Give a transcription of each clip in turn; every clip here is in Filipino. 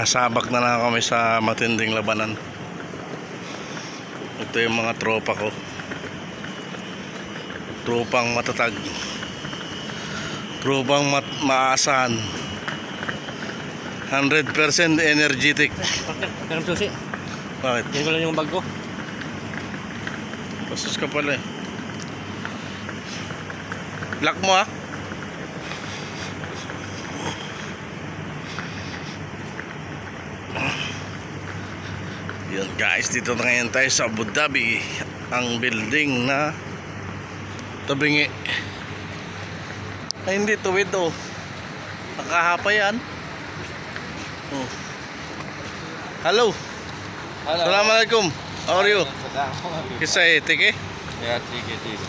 Nasabak na lang kami sa matinding labanan. Ito yung mga tropa ko. Tropang matatag. Tropang maasahan. 100% energetic. Ganun susi. Bakit? Yan ko lang yung bag ko. Bastos ka pala eh. Lock mo ah. Yun guys, dito na ngayon tayo sa Abu Dhabi. Ang building na tabingi. Ay hindi, tuwid oh. Nakahapa yan. Oh. Hello. Hello. Assalamualaikum. How are you? Kisa eh, tike? Yeah, ticket.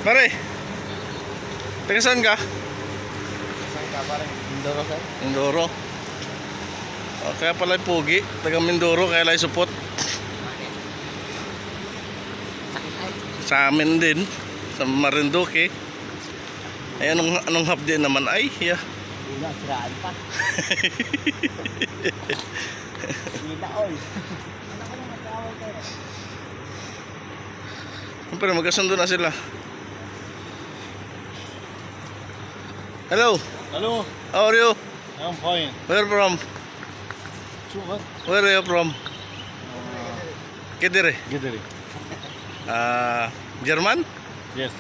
Mare. Taga saan ka? Saan ka pare? Mindoro sir? Mindoro. Oh, kaya pala yung pugi. Taga Mindoro, kaya lang supot. Sa amin din. Sa Marinduque. Ay, anong hapdi naman? Ay, yeah. Wala, siraan pa. Wala, oy. Pero magkasundo na sila. Hello. Hello, How are you? I'm fine. Where from? Sukat? Where are you from? Kediri. Gidiri. German? Yes.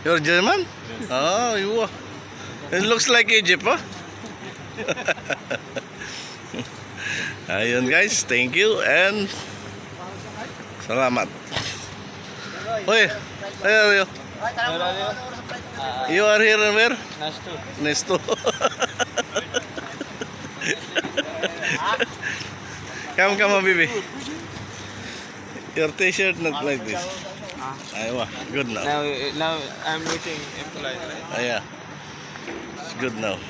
You're German? Yes. Oh, you are. It looks like Egypt, huh? Ayun guys, thank you and salamat. Oy, where are you? You are here and where? Nice to. Nice to. Come, baby. Your t-shirt not like this. Aywa, good now. Now I'm meeting employee. Yeah, it's good now.